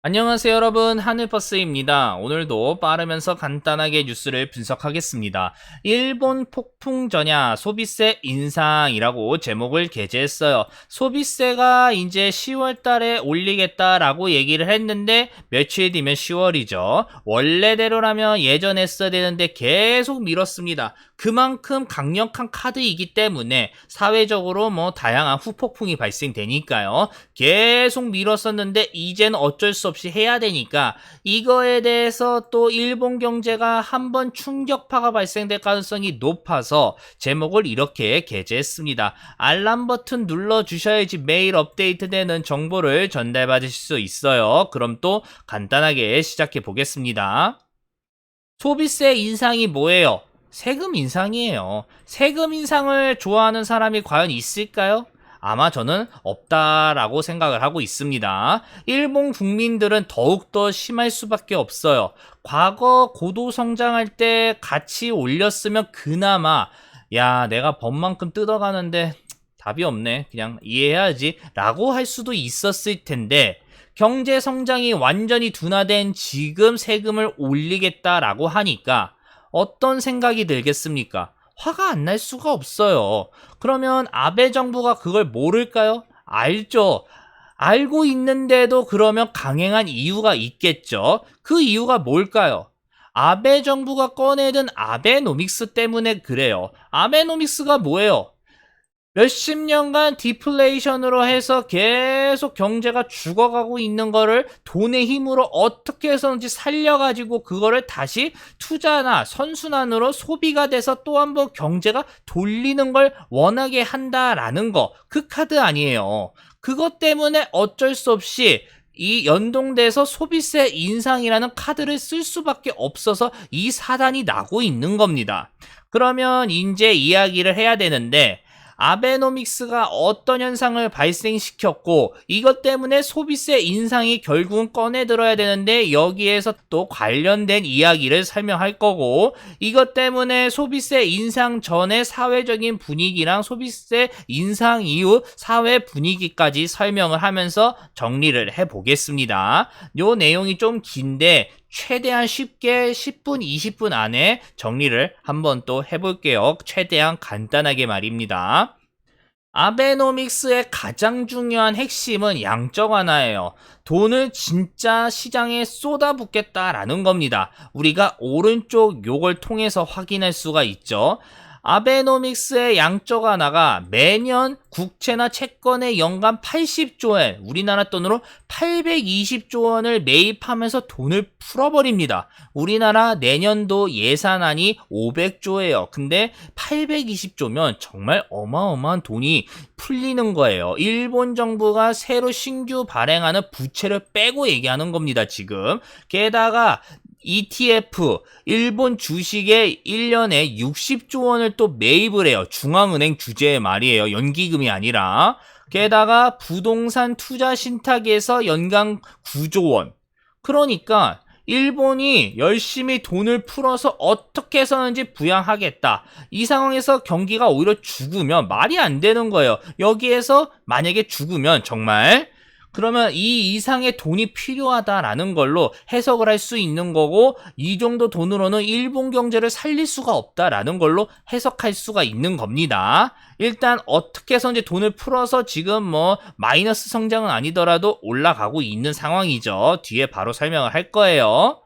안녕하세요 여러분, 하늘버스입니다. 오늘도 빠르면서 간단하게 뉴스를 분석하겠습니다. 일본 폭풍 전야 소비세 인상이라고 제목을 게재했어요. 소비세가 이제 10월 달에 올리겠다라고 얘기를 했는데 며칠 뒤면 10월이죠. 원래대로라면 예전 했어야 되는데 계속 미뤘습니다. 그만큼 강력한 카드이기 때문에 사회적으로 다양한 후폭풍이 발생되니까요. 계속 미뤘었는데 이제는 어쩔 수 없이 해야 되니까 이거에 대해서 또 일본 경제가 한번 충격파가 발생될 가능성이 높아서 제목을 이렇게 게재했습니다. 알람 버튼 눌러주셔야지 매일 업데이트되는 정보를 전달받으실 수 있어요. 그럼 또 간단하게 시작해 보겠습니다. 소비세 인상이 뭐예요? 세금 인상이에요. 세금 인상을 좋아하는 사람이 과연 있을까요? 아마 저는 없다라고 생각을 하고 있습니다. 일본 국민들은 더욱더 심할 수밖에 없어요. 과거 고도 성장할 때 같이 올렸으면 그나마 야, 내가 법만큼 뜯어가는데 답이 없네. 그냥 이해해야지 라고 할 수도 있었을 텐데 경제 성장이 완전히 둔화된 지금 세금을 올리겠다라고 하니까 어떤 생각이 들겠습니까? 화가 안 날 수가 없어요. 그러면 아베 정부가 그걸 모를까요? 알죠. 알고 있는데도 그러면 강행한 이유가 있겠죠. 그 이유가 뭘까요? 아베 정부가 꺼내든 아베노믹스 때문에 그래요. 아베노믹스가 뭐예요? 몇십 년간 디플레이션으로 해서 계속 경제가 죽어가고 있는 거를 돈의 힘으로 어떻게 해서든지 살려가지고 그거를 다시 투자나 선순환으로 소비가 돼서 또 한 번 경제가 돌리는 걸 원하게 한다라는 거. 그 카드 아니에요. 그것 때문에 어쩔 수 없이 이 연동돼서 소비세 인상이라는 카드를 쓸 수밖에 없어서 이 사단이 나고 있는 겁니다. 그러면 이제 이야기를 해야 되는데 아베노믹스가 어떤 현상을 발생시켰고 이것 때문에 소비세 인상이 결국은 꺼내들어야 되는데 여기에서 또 관련된 이야기를 설명할 거고 이것 때문에 소비세 인상 전의 사회적인 분위기랑 소비세 인상 이후 사회 분위기까지 설명을 하면서 정리를 해보겠습니다. 요 내용이 좀 긴데 최대한 쉽게 10분, 20분 안에 정리를 한번 또 해볼게요. 최대한 간단하게 말입니다. 아베노믹스의 가장 중요한 핵심은 양적 완화예요. 돈을 진짜 시장에 쏟아붓겠다라는 겁니다. 우리가 오른쪽 요걸 통해서 확인할 수가 있죠. 아베노믹스의 양적 완화가 매년 국채나 채권의 연간 80조 엔, 우리나라 돈으로 820조 원을 매입하면서 돈을 풀어버립니다. 우리나라 내년도 예산안이 500조예요. 근데 820조면 정말 어마어마한 돈이 풀리는 거예요. 일본 정부가 새로 신규 발행하는 부채를 빼고 얘기하는 겁니다, 지금. 게다가 ETF, 일본 주식에 1년에 60조 원을 또 매입을 해요. 중앙은행 주재의 말이에요. 연기금이 아니라. 게다가 부동산 투자 신탁에서 연간 9조 원. 그러니까 일본이 열심히 돈을 풀어서 어떻게 해서든지 부양하겠다. 이 상황에서 경기가 오히려 죽으면 말이 안 되는 거예요. 여기에서 만약에 죽으면 정말 그러면 이 이상의 돈이 필요하다라는 걸로 해석을 할 수 있는 거고 이 정도 돈으로는 일본 경제를 살릴 수가 없다라는 걸로 해석할 수가 있는 겁니다. 일단 어떻게 해서든지 돈을 풀어서 지금 마이너스 성장은 아니더라도 올라가고 있는 상황이죠. 뒤에 바로 설명을 할 거예요.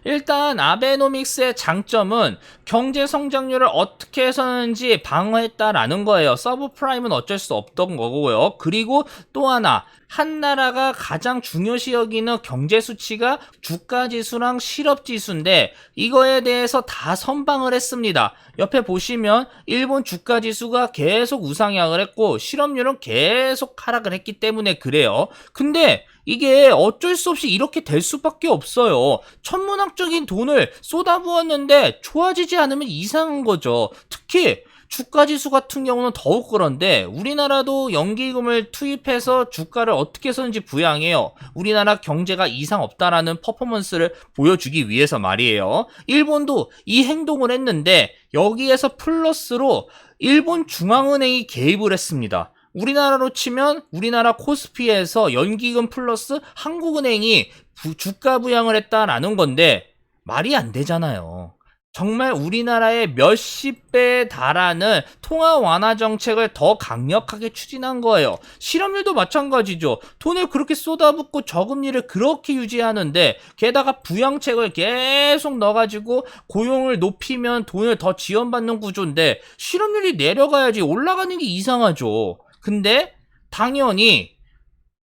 일단 아베노믹스의 장점은 경제 성장률을 어떻게 해서는지 방어했다라는 거예요. 서브프라임은 어쩔 수 없던 거고요. 그리고 또 하나, 한 나라가 가장 중요시 여기는 경제 수치가 주가 지수랑 실업 지수인데 이거에 대해서 다 선방을 했습니다. 옆에 보시면 일본 주가 지수가 계속 우상향을 했고 실업률은 계속 하락을 했기 때문에 그래요. 근데 이게 어쩔 수 없이 이렇게 될 수밖에 없어요. 천문학적인 돈을 쏟아부었는데 좋아지지 않으면 이상한 거죠. 특히 주가지수 같은 경우는 더욱 그런데 우리나라도 연기금을 투입해서 주가를 어떻게 해서든지 부양해요. 우리나라 경제가 이상 없다라는 퍼포먼스를 보여주기 위해서 말이에요. 일본도 이 행동을 했는데 여기에서 플러스로 일본 중앙은행이 개입을 했습니다. 우리나라로 치면 우리나라 코스피에서 연기금 플러스 한국은행이 주가 부양을 했다라는 건데 말이 안 되잖아요. 정말 우리나라의 몇십 배에 달하는 통화 완화 정책을 더 강력하게 추진한 거예요. 실업률도 마찬가지죠. 돈을 그렇게 쏟아붓고 저금리를 그렇게 유지하는데 게다가 부양책을 계속 넣어가지고 고용을 높이면 돈을 더 지원받는 구조인데 실업률이 내려가야지 올라가는 게 이상하죠. 근데 당연히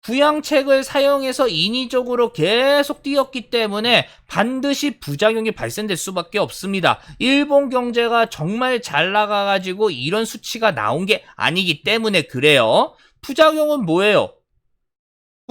부양책을 사용해서 인위적으로 계속 뛰었기 때문에 반드시 부작용이 발생될 수밖에 없습니다. 일본 경제가 정말 잘 나가가지고 이런 수치가 나온 게 아니기 때문에 그래요. 부작용은 뭐예요?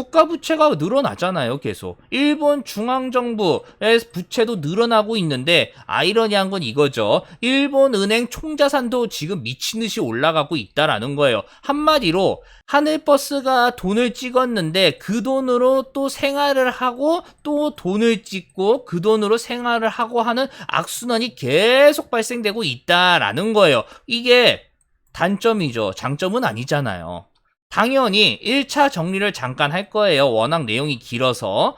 국가 부채가 늘어나잖아요, 계속. 일본 중앙정부의 부채도 늘어나고 있는데 아이러니한 건 이거죠. 일본 은행 총자산도 지금 미친 듯이 올라가고 있다라는 거예요. 한마디로 하늘버스가 돈을 찍었는데 그 돈으로 또 생활을 하고 또 돈을 찍고 그 돈으로 생활을 하고 하는 악순환이 계속 발생되고 있다라는 거예요. 이게 단점이죠. 장점은 아니잖아요. 당연히 1차 정리를 잠깐 할 거예요. 워낙 내용이 길어서.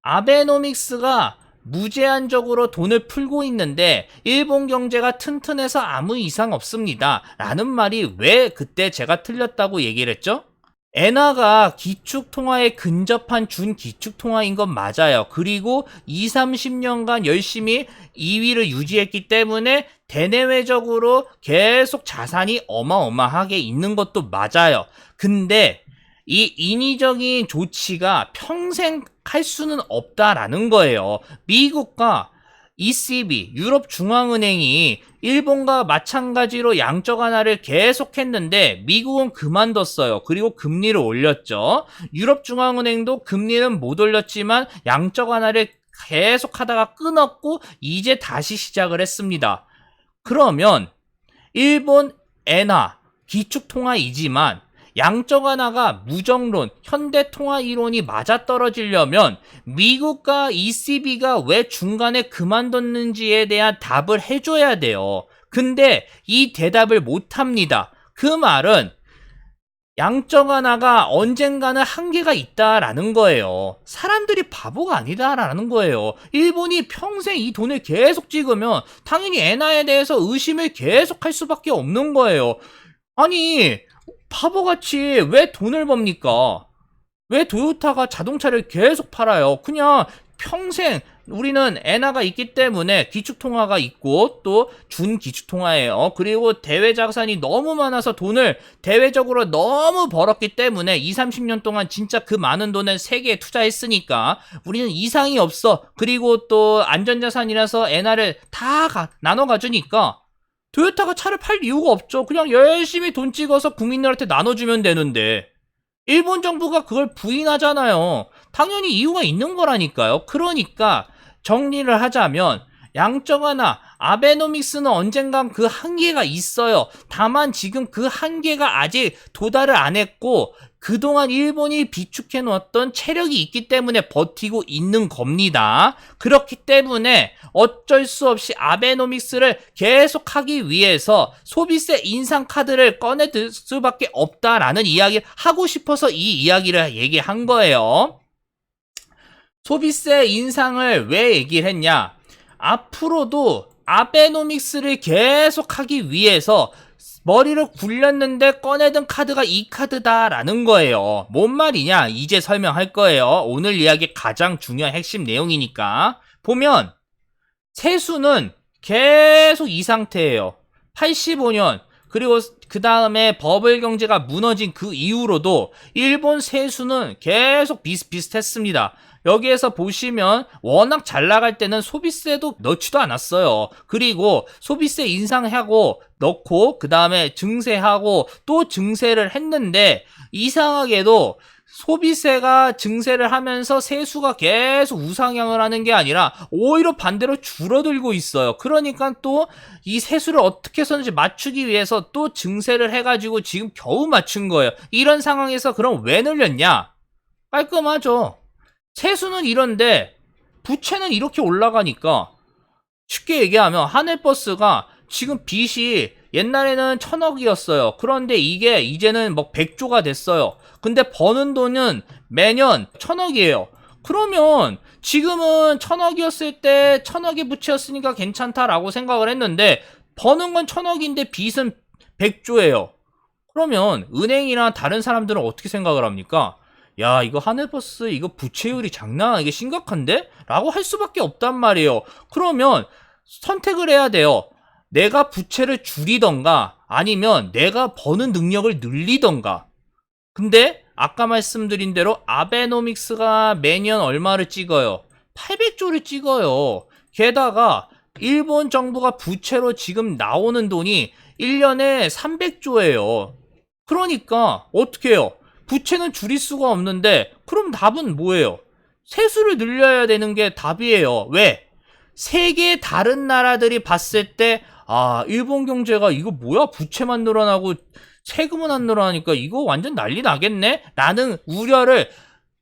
아베노믹스가 무제한적으로 돈을 풀고 있는데 일본 경제가 튼튼해서 아무 이상 없습니다. 라는 말이 왜 그때 제가 틀렸다고 얘기를 했죠? 엔화가 기축통화에 근접한 준기축통화인 건 맞아요. 그리고 20, 30년간 열심히 2위를 유지했기 때문에 대내외적으로 계속 자산이 어마어마하게 있는 것도 맞아요. 근데 이 인위적인 조치가 평생 할 수는 없다라는 거예요. 미국과 ECB, 유럽중앙은행이 일본과 마찬가지로 양적 완화를 계속했는데 미국은 그만뒀어요. 그리고 금리를 올렸죠. 유럽중앙은행도 금리는 못 올렸지만 양적 완화를 계속하다가 끊었고 이제 다시 시작을 했습니다. 그러면 일본 엔화 기축통화이지만 양적 완화가 무정론, 현대통화 이론이 맞아떨어지려면 미국과 ECB가 왜 중간에 그만뒀는지에 대한 답을 해줘야 돼요. 근데 이 대답을 못합니다. 그 말은 양적 완화가 언젠가는 한계가 있다라는 거예요. 사람들이 바보가 아니다라는 거예요. 일본이 평생 이 돈을 계속 찍으면 당연히 엔화에 대해서 의심을 계속 할 수밖에 없는 거예요. 아니 바보같이 왜 돈을 법니까? 왜 토요타가 자동차를 계속 팔아요? 그냥 평생 우리는 엔화가 있기 때문에 기축통화가 있고 또 준기축통화예요. 그리고 대외자산이 너무 많아서 돈을 대외적으로 너무 벌었기 때문에 20, 30년 동안 진짜 그 많은 돈을 세계에 투자했으니까 우리는 이상이 없어. 그리고 또 안전자산이라서 엔화를 다 나눠 가주니까 토요타가 차를 팔 이유가 없죠. 그냥 열심히 돈 찍어서 국민들한테 나눠주면 되는데 일본 정부가 그걸 부인하잖아요. 당연히 이유가 있는 거라니까요. 그러니까 정리를 하자면 양적 완화, 아베노믹스는 언젠간 그 한계가 있어요. 다만 지금 그 한계가 아직 도달을 안 했고 그동안 일본이 비축해 놓았던 체력이 있기 때문에 버티고 있는 겁니다. 그렇기 때문에 어쩔 수 없이 아베노믹스를 계속하기 위해서 소비세 인상 카드를 꺼내들 수밖에 없다라는 이야기를 하고 싶어서 이 이야기를 얘기한 거예요. 소비세 인상을 왜 얘기를 했냐? 앞으로도 아베노믹스를 계속하기 위해서 머리를 굴렸는데 꺼내든 카드가 이 카드다라는 거예요. 뭔 말이냐? 이제 설명할 거예요. 오늘 이야기 가장 중요한 핵심 내용이니까. 보면 세수는 계속 이 상태예요. 85년 그리고 그 다음에 버블 경제가 무너진 그 이후로도 일본 세수는 계속 비슷비슷했습니다. 여기에서 보시면 워낙 잘 나갈 때는 소비세도 넣지도 않았어요. 그리고 소비세 인상하고 넣고 그 다음에 증세하고 또 증세를 했는데 이상하게도 소비세가 증세를 하면서 세수가 계속 우상향을 하는 게 아니라 오히려 반대로 줄어들고 있어요. 그러니까 또 이 세수를 어떻게 해서든지 맞추기 위해서 또 증세를 해가지고 지금 겨우 맞춘 거예요. 이런 상황에서 그럼 왜 늘렸냐? 깔끔하죠. 세수는 이런데 부채는 이렇게 올라가니까 쉽게 얘기하면 하늘버스가 지금 빚이 옛날에는 1000억이었어요. 그런데 이게 이제는 뭐 100조가 됐어요. 근데 버는 돈은 매년 1000억이에요. 그러면 지금은 1000억이었을 때 1000억의 부채였으니까 괜찮다라고 생각을 했는데 버는 건 1000억인데 빚은 100조예요. 그러면 은행이나 다른 사람들은 어떻게 생각을 합니까? 야, 이거 하늘버스 이거 부채율이 장난 아니게 심각한데? 라고 할 수밖에 없단 말이에요. 그러면 선택을 해야 돼요. 내가 부채를 줄이던가 아니면 내가 버는 능력을 늘리던가. 근데 아까 말씀드린 대로 아베노믹스가 매년 얼마를 찍어요? 800조를 찍어요. 게다가 일본 정부가 부채로 지금 나오는 돈이 1년에 300조예요. 그러니까 어떻게 해요? 부채는 줄일 수가 없는데 그럼 답은 뭐예요? 세수를 늘려야 되는 게 답이에요. 왜? 세계 다른 나라들이 봤을 때 일본 경제가 이거 뭐야? 부채만 늘어나고 세금은 안 늘어나니까 이거 완전 난리 나겠네? 라는 우려를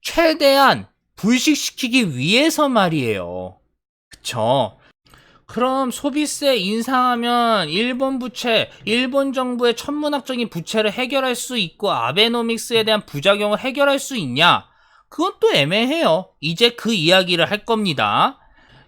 최대한 불식시키기 위해서 말이에요. 그쵸? 그럼 소비세 인상하면 일본 부채, 일본 정부의 천문학적인 부채를 해결할 수 있고 아베노믹스에 대한 부작용을 해결할 수 있냐? 그건 또 애매해요. 이제 그 이야기를 할 겁니다.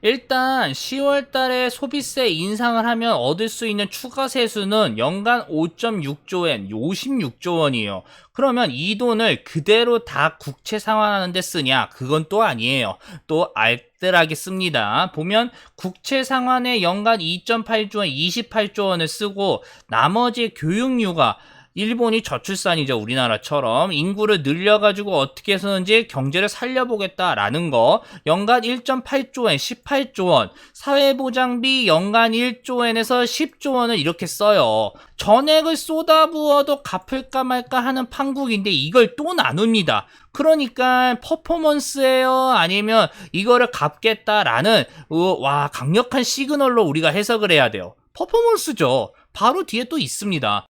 일단 10월 달에 소비세 인상을 하면 얻을 수 있는 추가 세수는 연간 5.6조엔, 56조 원이에요. 그러면 이 돈을 그대로 다 국채 상환하는 데 쓰냐? 그건 또 아니에요. 또 알뜰하게 씁니다. 보면 국채 상환에 연간 2.8조 원, 28조 원을 쓰고 나머지 교육유가 일본이 저출산이죠. 우리나라처럼 인구를 늘려가지고 어떻게 해서든지 경제를 살려보겠다라는 거 연간 1.8조엔 18조 원 사회보장비 연간 1조엔에서 10조 원을 이렇게 써요. 전액을 쏟아부어도 갚을까 말까 하는 판국인데 이걸 또 나눕니다. 그러니까 퍼포먼스예요? 아니면 이거를 갚겠다라는 강력한 시그널로 우리가 해석을 해야 돼요. 퍼포먼스죠. 바로 뒤에 또 있습니다.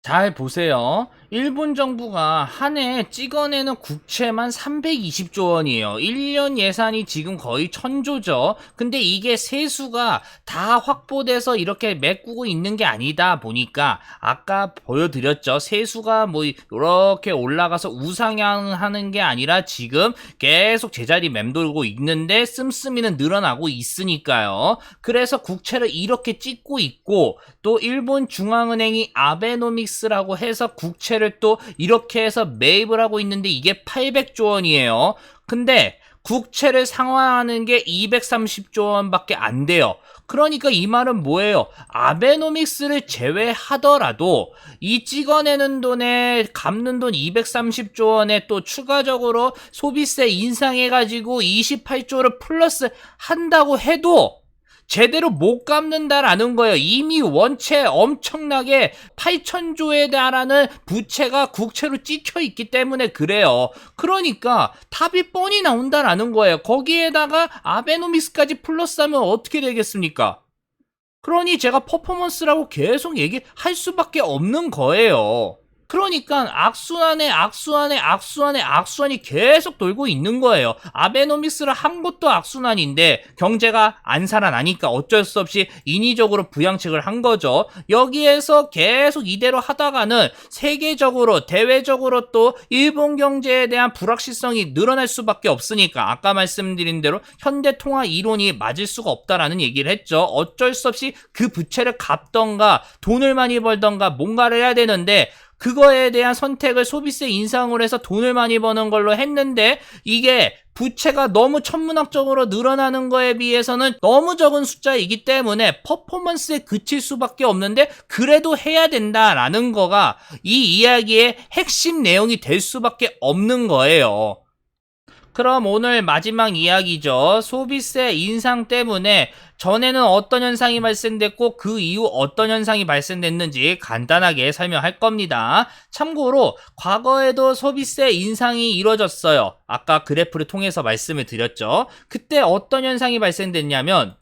잘 보세요. 일본 정부가 한 해 찍어내는 국채만 320조 원이에요. 1년 예산이 지금 거의 1000조죠. 근데 이게 세수가 다 확보돼서 이렇게 메꾸고 있는 게 아니다 보니까 아까 보여드렸죠. 세수가 뭐 이렇게 올라가서 우상향하는 게 아니라 지금 계속 제자리 맴돌고 있는데 씀씀이는 늘어나고 있으니까요. 그래서 국채를 이렇게 찍고 있고 또 일본 중앙은행이 아베노믹스라고 해서 국채를 또 이렇게 해서 매입을 하고 있는데 이게 800조 원이에요. 근데 국채를 상환하는 게 230조 원밖에 안 돼요. 그러니까 이 말은 뭐예요? 아베노믹스를 제외하더라도 이 찍어내는 돈에 갚는 돈 230조 원에 또 추가적으로 소비세 인상해가지고 28조를 플러스 한다고 해도 제대로 못 갚는다라는 거예요. 이미 원체 엄청나게 8천조에 달하는 부채가 국채로 찍혀 있기 때문에 그래요. 그러니까 답이 뻔히 나온다라는 거예요. 거기에다가 아베노믹스까지 플러스하면 어떻게 되겠습니까? 그러니 제가 퍼포먼스라고 계속 얘기할 수밖에 없는 거예요. 그러니까 악순환이 계속 돌고 있는 거예요. 아베노믹스를 한 것도 악순환인데 경제가 안 살아나니까 어쩔 수 없이 인위적으로 부양책을 한 거죠. 여기에서 계속 이대로 하다가는 세계적으로 대외적으로 또 일본 경제에 대한 불확실성이 늘어날 수밖에 없으니까 아까 말씀드린 대로 현대통화 이론이 맞을 수가 없다라는 얘기를 했죠. 어쩔 수 없이 그 부채를 갚던가 돈을 많이 벌던가 뭔가를 해야 되는데 그거에 대한 선택을 소비세 인상으로 해서 돈을 많이 버는 걸로 했는데 이게 부채가 너무 천문학적으로 늘어나는 거에 비해서는 너무 적은 숫자이기 때문에 퍼포먼스에 그칠 수밖에 없는데 그래도 해야 된다라는 거가 이 이야기의 핵심 내용이 될 수밖에 없는 거예요. 그럼 오늘 마지막 이야기죠. 소비세 인상 때문에 전에는 어떤 현상이 발생됐고 그 이후 어떤 현상이 발생됐는지 간단하게 설명할 겁니다. 참고로 과거에도 소비세 인상이 이루어졌어요. 아까 그래프를 통해서 말씀을 드렸죠. 그때 어떤 현상이 발생됐냐면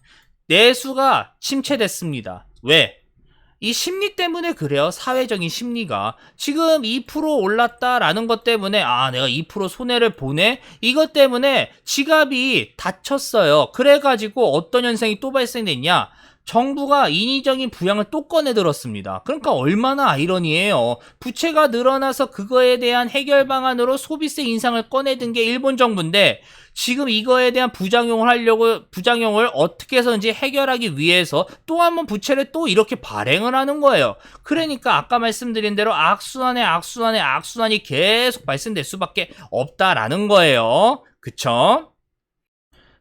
내수가 침체됐습니다. 왜? 이 심리 때문에 그래요. 사회적인 심리가. 지금 2% 올랐다라는 것 때문에 내가 2% 손해를 보네? 이것 때문에 지갑이 닫혔어요. 그래가지고 어떤 현상이 또 발생됐냐? 정부가 인위적인 부양을 또 꺼내들었습니다. 그러니까 얼마나 아이러니해요. 부채가 늘어나서 그거에 대한 해결 방안으로 소비세 인상을 꺼내든 게 일본 정부인데 지금 이거에 대한 부작용을 어떻게 해서든지 해결하기 위해서 또 한 번 부채를 또 이렇게 발행을 하는 거예요. 그러니까 아까 말씀드린 대로 악순환이 계속 발생될 수밖에 없다라는 거예요. 그쵸?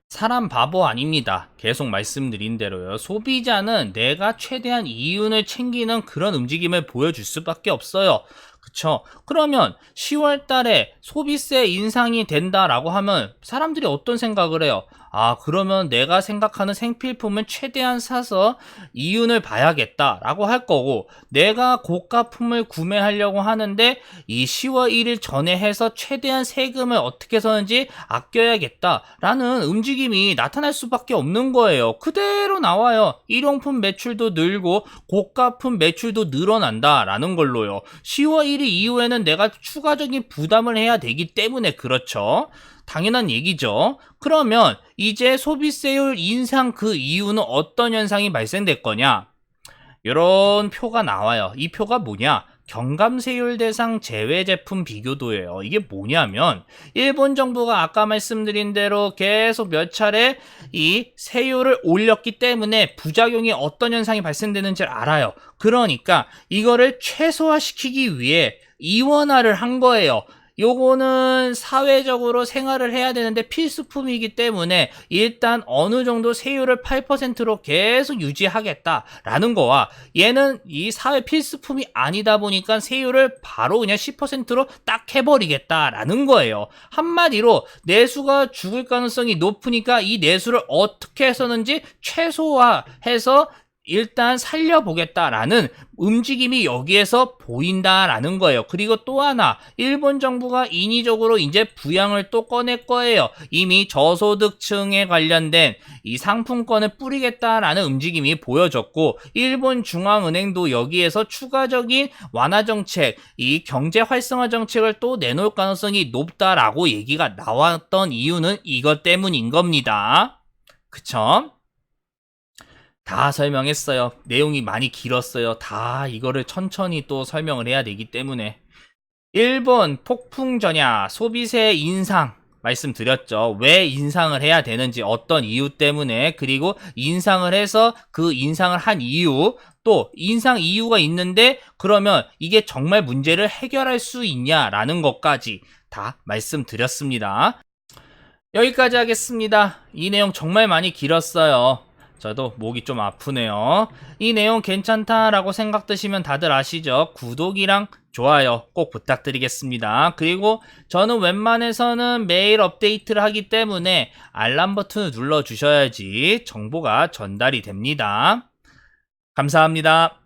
사람 바보 아닙니다. 계속 말씀드린 대로요. 소비자는 내가 최대한 이윤을 챙기는 그런 움직임을 보여줄 수밖에 없어요. 그쵸? 그러면 10월 달에 소비세 인상이 된다라고 하면 사람들이 어떤 생각을 해요? 아, 그러면 내가 생각하는 생필품은 최대한 사서 이윤을 봐야겠다라고 할 거고, 내가 고가품을 구매하려고 하는데 이 10월 1일 전에 해서 최대한 세금을 어떻게 해서든지 아껴야겠다라는 움직임이 나타날 수밖에 없는 거예요. 그대로 나와요. 일용품 매출도 늘고 고가품 매출도 늘어난다라는 걸로요. 10월 1일 이후에는 내가 추가적인 부담을 해야 되기 때문에 그렇죠. 당연한 얘기죠. 그러면 이제 소비세율 인상 그 이유는 어떤 현상이 발생될 거냐? 이런 표가 나와요. 이 표가 뭐냐? 경감세율 대상 제외 제품 비교도예요. 이게 뭐냐면 일본 정부가 아까 말씀드린 대로 계속 몇 차례 이 세율을 올렸기 때문에 부작용이 어떤 현상이 발생되는지 알아요. 그러니까 이거를 최소화시키기 위해 이원화를 한 거예요. 요거는 사회적으로 생활을 해야 되는데 필수품이기 때문에 일단 어느 정도 세율을 8%로 계속 유지하겠다라는 거와, 얘는 이 사회 필수품이 아니다 보니까 세율을 바로 그냥 10%로 딱 해버리겠다라는 거예요. 한마디로 내수가 죽을 가능성이 높으니까 이 내수를 어떻게 해서든지 최소화해서 일단 살려보겠다라는 움직임이 여기에서 보인다라는 거예요. 그리고 또 하나, 일본 정부가 인위적으로 이제 부양을 또 꺼낼 거예요. 이미 저소득층에 관련된 이 상품권을 뿌리겠다라는 움직임이 보여졌고, 일본 중앙은행도 여기에서 추가적인 완화 정책, 이 경제 활성화 정책을 또 내놓을 가능성이 높다라고 얘기가 나왔던 이유는 이것 때문인 겁니다. 그쵸? 다 설명했어요. 내용이 많이 길었어요. 다 이거를 천천히 또 설명을 해야 되기 때문에. 일본 폭풍 전야 소비세 인상 말씀드렸죠. 왜 인상을 해야 되는지, 어떤 이유 때문에, 그리고 인상을 해서 그 인상을 한 이유, 또 인상 이유가 있는데 그러면 이게 정말 문제를 해결할 수 있냐라는 것까지 다 말씀드렸습니다. 여기까지 하겠습니다. 이 내용 정말 많이 길었어요. 저도 목이 좀 아프네요. 이 내용 괜찮다라고 생각 드시면 다들 아시죠? 구독이랑 좋아요 꼭 부탁드리겠습니다. 그리고 저는 웬만해서는 매일 업데이트를 하기 때문에 알람 버튼을 눌러주셔야지 정보가 전달이 됩니다. 감사합니다.